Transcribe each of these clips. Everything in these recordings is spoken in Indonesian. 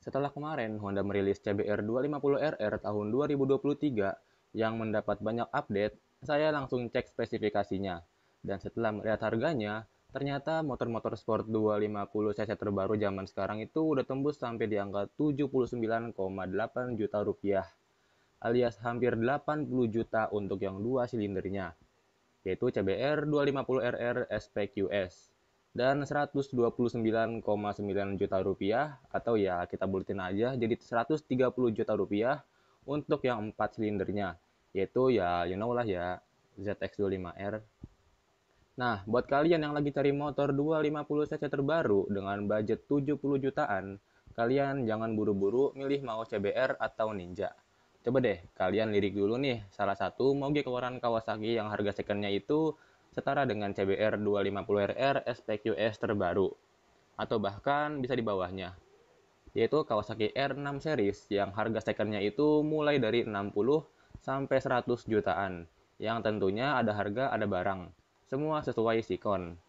Setelah kemarin Honda merilis CBR 250RR tahun 2023 yang mendapat banyak update, saya langsung cek spesifikasinya. Dan setelah melihat harganya, ternyata motor-motor sport 250cc terbaru zaman sekarang itu udah tembus sampai di angka 79,8 juta rupiah, alias hampir 80 juta untuk yang 2 silindernya, yaitu CBR 250RR SPQS, dan 129,9 juta rupiah, atau ya kita bulatin aja jadi 130 juta rupiah untuk yang 4 silindernya, yaitu ya you know lah ya, ZX25R. Nah, buat kalian yang lagi cari motor 250cc terbaru dengan budget 70 jutaan, kalian jangan buru-buru milih mau CBR atau Ninja. Coba deh, kalian lirik dulu nih salah satu moge keluaran Kawasaki yang harga secondnya itu setara dengan CBR 250RR SPQS terbaru, atau bahkan bisa di bawahnya, yaitu Kawasaki R6 series yang harga secondnya itu mulai dari 60 sampai 100 jutaan, yang tentunya ada harga ada barang, semua sesuai sikon.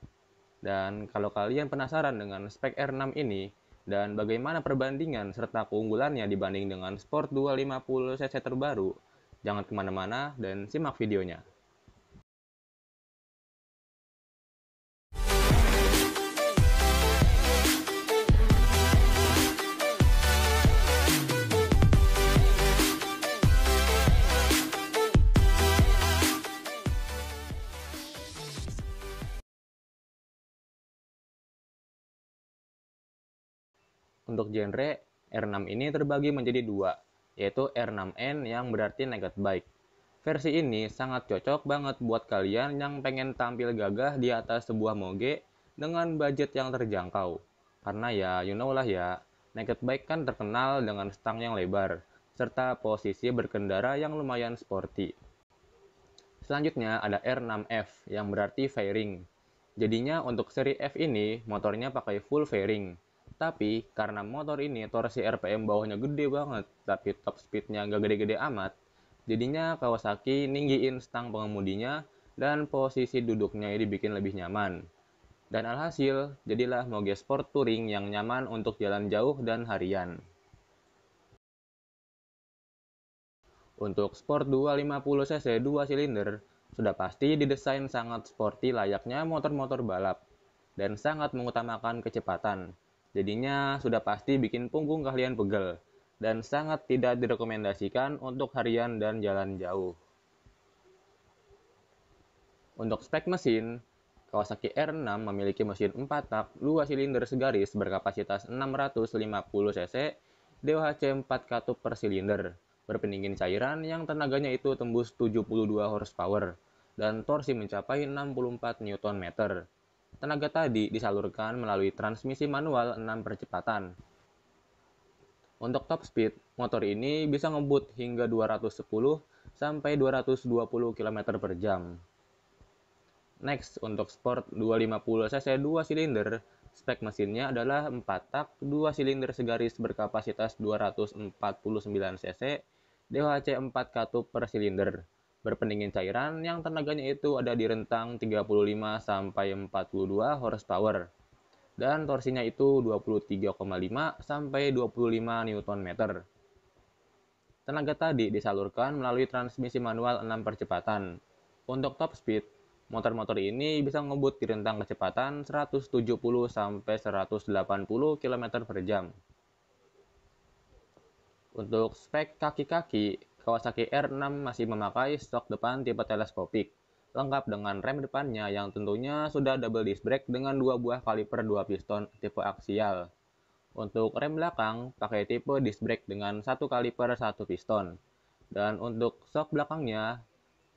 Dan kalau kalian penasaran dengan spek R6 ini dan bagaimana perbandingan serta keunggulannya dibanding dengan Sport 250cc terbaru, jangan kemana-mana dan simak videonya. Untuk genre, R6 ini terbagi menjadi dua, yaitu R6N yang berarti naked bike. Versi ini sangat cocok banget buat kalian yang pengen tampil gagah di atas sebuah moge dengan budget yang terjangkau. Karena ya, you know lah ya, naked bike kan terkenal dengan stang yang lebar, serta posisi berkendara yang lumayan sporty. Selanjutnya ada R6F yang berarti fairing. Jadinya untuk seri F ini motornya pakai full fairing. Tapi karena motor ini torsi RPM bawahnya gede banget, tapi top speednya gak gede-gede amat, jadinya Kawasaki ninggiin stang pengemudinya dan posisi duduknya dibikin lebih nyaman. Dan alhasil, jadilah moge sport touring yang nyaman untuk jalan jauh dan harian. Untuk Sport 250cc 2 silinder, sudah pasti didesain sangat sporty layaknya motor-motor balap, dan sangat mengutamakan kecepatan. Jadinya sudah pasti bikin punggung kalian pegel, dan sangat tidak direkomendasikan untuk harian dan jalan jauh. Untuk spek mesin, Kawasaki R6 memiliki mesin 4 tak 2 silinder segaris berkapasitas 650cc, DOHC 4 katup per silinder, berpendingin cairan yang tenaganya itu tembus 72 horsepower, dan torsi mencapai 64 Nm. Tenaga tadi disalurkan melalui transmisi manual 6 percepatan. Untuk top speed, motor ini bisa ngebut hingga 210 sampai 220 km per jam. Next, untuk Sport 250cc 2 silinder, spek mesinnya adalah 4 tak 2 silinder segaris berkapasitas 249cc, DOHC 4 katup per silinder, berpendingin cairan yang tenaganya itu ada di rentang 35 sampai 42 horsepower, dan torsinya itu 23,5 sampai 25 Nm. Tenaga tadi disalurkan melalui transmisi manual 6 percepatan. Untuk top speed, motor-motor ini bisa ngebut di rentang kecepatan 170 sampai 180 km per jam. Untuk spek kaki-kaki, Kawasaki R6 masih memakai stok depan tipe teleskopik, lengkap dengan rem depannya yang tentunya sudah double disc brake dengan 2 buah kaliper 2 piston tipe aksial. Untuk rem belakang, pakai tipe disc brake dengan 1 kaliper 1 piston. Dan untuk shock belakangnya,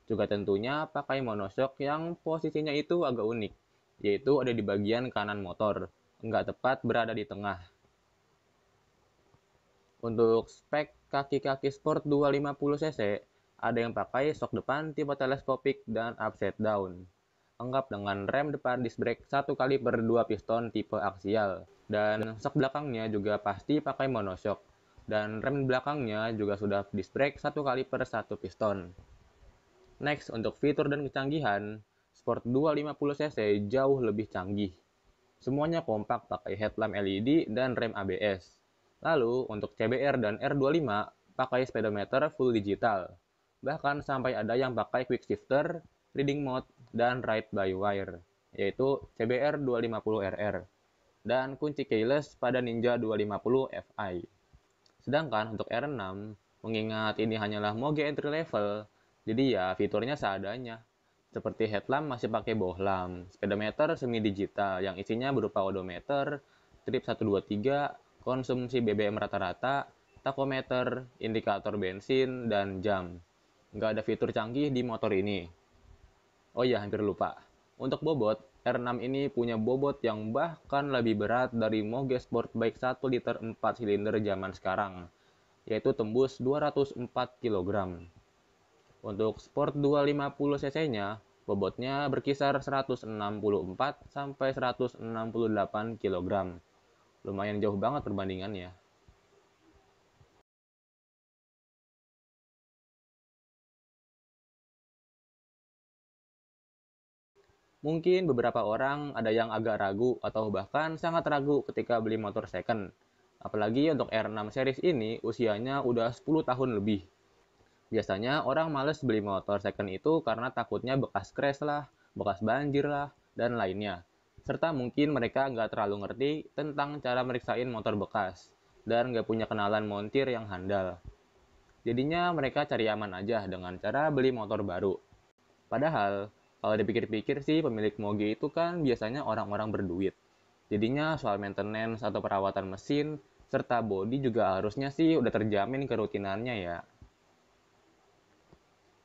juga tentunya pakai monoshock yang posisinya itu agak unik, yaitu ada di bagian kanan motor, nggak tepat berada di tengah. Untuk spek kaki-kaki Sport 250cc, ada yang pakai shock depan tipe teleskopik dan upside down, lengkap dengan rem depan disc brake 1 kaliper 2 piston tipe aksial, dan shock belakangnya juga pasti pakai monoshock, dan rem belakangnya juga sudah disc brake 1 kaliper 1 piston. Next, untuk fitur dan kecanggihan, Sport 250cc jauh lebih canggih. Semuanya kompak pakai headlamp LED dan rem ABS. Lalu untuk CBR dan R25 pakai speedometer full digital. Bahkan sampai ada yang pakai quick shifter, reading mode, dan ride by wire, yaitu CBR 250RR, dan kunci keyless pada Ninja 250 Fi. Sedangkan untuk R6, mengingat ini hanyalah moge entry level, jadi ya fiturnya seadanya. Seperti headlamp masih pakai bohlam, speedometer semi digital yang isinya berupa odometer, trip 123, konsumsi BBM rata-rata, tachometer, indikator bensin, dan jam. Nggak ada fitur canggih di motor ini. Oh iya, hampir lupa. Untuk bobot, R6 ini punya bobot yang bahkan lebih berat dari moge sport bike 1 liter 4 silinder zaman sekarang, yaitu tembus 204 kg. Untuk Sport 250 cc-nya, bobotnya berkisar 164 sampai 168 kg. Lumayan jauh banget perbandingannya. Mungkin beberapa orang ada yang agak ragu atau bahkan sangat ragu ketika beli motor second. Apalagi untuk R6 series ini usianya udah 10 tahun lebih. Biasanya orang males beli motor second itu karena takutnya bekas crash lah, bekas banjir lah, dan lainnya. Serta mungkin mereka nggak terlalu ngerti tentang cara meriksain motor bekas, dan nggak punya kenalan montir yang handal. Jadinya mereka cari aman aja dengan cara beli motor baru. Padahal, kalau dipikir-pikir sih pemilik moge itu kan biasanya orang-orang berduit. Jadinya soal maintenance atau perawatan mesin, serta bodi juga harusnya sih udah terjamin kerutinannya ya.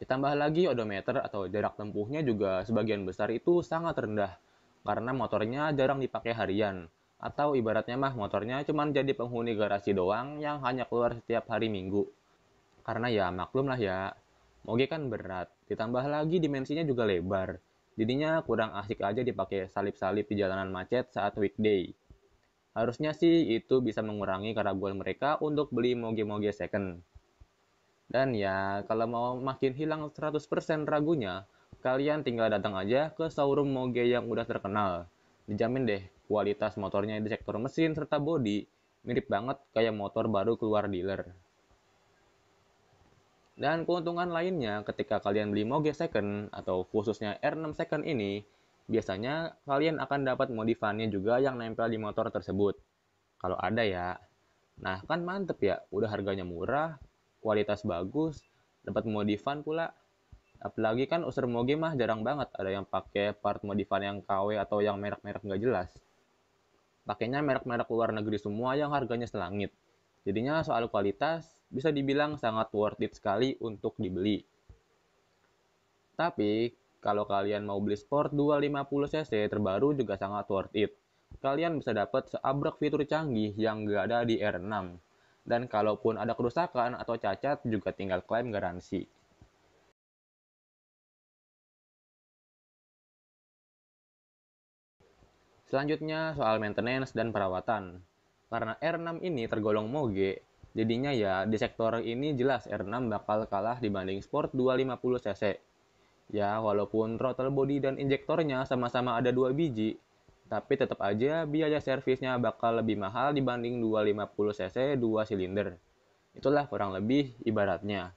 Ditambah lagi odometer atau jarak tempuhnya juga sebagian besar itu sangat rendah, karena motornya jarang dipakai harian, atau ibaratnya mah motornya cuma jadi penghuni garasi doang yang hanya keluar setiap hari Minggu. Karena ya maklum lah ya, moge kan berat, ditambah lagi dimensinya juga lebar, jadinya kurang asik aja dipakai salip-salip di jalanan macet saat weekday. Harusnya sih itu bisa mengurangi keraguan mereka untuk beli moge-moge second. Dan ya, kalau mau makin hilang 100% ragunya, kalian tinggal datang aja ke showroom moge yang udah terkenal. Dijamin deh, kualitas motornya di sektor mesin serta bodi mirip banget kayak motor baru keluar dealer. Dan keuntungan lainnya ketika kalian beli moge second atau khususnya R6 second ini, biasanya kalian akan dapat modifannya juga yang nempel di motor tersebut. Kalau ada ya. Nah, kan mantep ya, udah harganya murah, kualitas bagus, dapat modifan pula. Apalagi kan user moge mah jarang banget ada yang pakai part modifan yang KW atau yang merek-merek nggak jelas. Pakainya merek-merek luar negeri semua yang harganya selangit. Jadinya soal kualitas bisa dibilang sangat worth it sekali untuk dibeli. Tapi kalau kalian mau beli Sport 250 cc terbaru juga sangat worth it. Kalian bisa dapat seabrek fitur canggih yang nggak ada di R6. Dan kalaupun ada kerusakan atau cacat juga tinggal klaim garansi. Selanjutnya soal maintenance dan perawatan. Karena R6 ini tergolong moge, jadinya ya di sektor ini jelas R6 bakal kalah dibanding Sport 250 cc. Ya, walaupun throttle body dan injektornya sama-sama ada 2 biji, tapi tetap aja biaya servisnya bakal lebih mahal dibanding 250 cc 2 silinder. Itulah kurang lebih ibaratnya.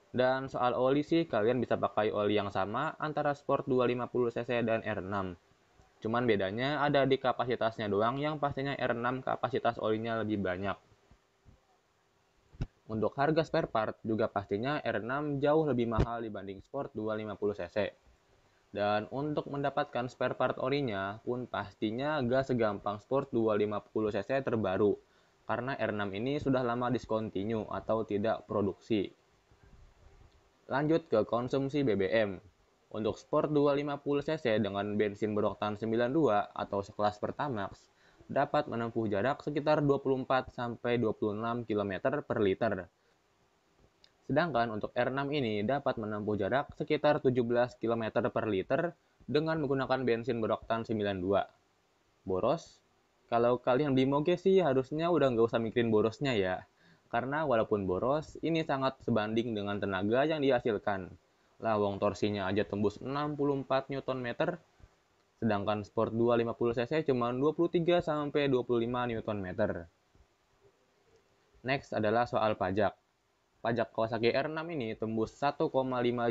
Dan soal oli sih, kalian bisa pakai oli yang sama antara Sport 250 cc dan R6. Cuman bedanya ada di kapasitasnya doang yang pastinya R6 kapasitas olinya lebih banyak. Untuk harga spare part juga pastinya R6 jauh lebih mahal dibanding Sport 250 cc. Dan untuk mendapatkan spare part orinya pun pastinya gak segampang Sport 250 cc terbaru, karena R6 ini sudah lama discontinue atau tidak produksi. Lanjut ke konsumsi BBM. Untuk Sport 250 cc dengan bensin beroktan 92 atau sekelas Pertamax, dapat menempuh jarak sekitar 24-26 km per liter. Sedangkan untuk R6 ini dapat menempuh jarak sekitar 17 km per liter dengan menggunakan bensin beroktan 92. Boros? Kalau kalian beli moge sih harusnya udah nggak usah mikirin borosnya ya. Karena walaupun boros, ini sangat sebanding dengan tenaga yang dihasilkan. Lawang torsinya aja tembus 64 Nm, sedangkan Sport 250 cc cuma 23-25 Nm. Next adalah soal pajak. Pajak Kawasaki R6 ini tembus 1,5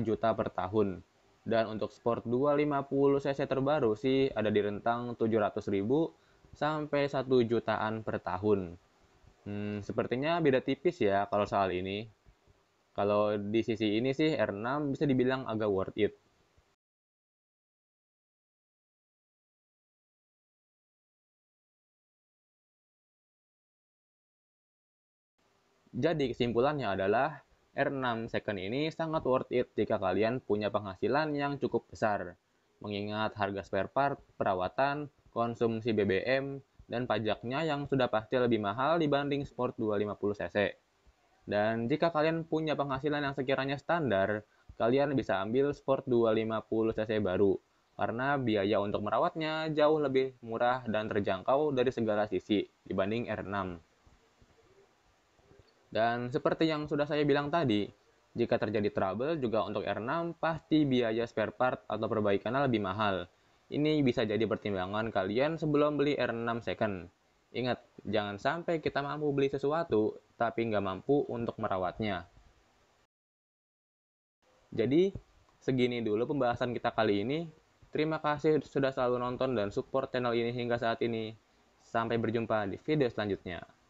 juta per tahun. Dan untuk Sport 250 cc terbaru sih ada di rentang 700.000 sampai 1 jutaan per tahun. Sepertinya beda tipis ya kalau soal ini. Kalau di sisi ini sih R6 bisa dibilang agak worth it. Jadi kesimpulannya adalah R6 second ini sangat worth it jika kalian punya penghasilan yang cukup besar. Mengingat harga spare part, perawatan, konsumsi BBM, dan pajaknya yang sudah pasti lebih mahal dibanding Sport 250 cc. Dan jika kalian punya penghasilan yang sekiranya standar, kalian bisa ambil Sport 250 cc baru. Karena biaya untuk merawatnya jauh lebih murah dan terjangkau dari segala sisi dibanding R6. Dan seperti yang sudah saya bilang tadi, jika terjadi trouble juga untuk R6 pasti biaya spare part atau perbaikannya lebih mahal. Ini bisa jadi pertimbangan kalian sebelum beli R6 second. Ingat, jangan sampai kita mampu beli sesuatu tapi nggak mampu untuk merawatnya. Jadi, segini dulu pembahasan kita kali ini. Terima kasih sudah selalu nonton dan support channel ini hingga saat ini. Sampai berjumpa di video selanjutnya.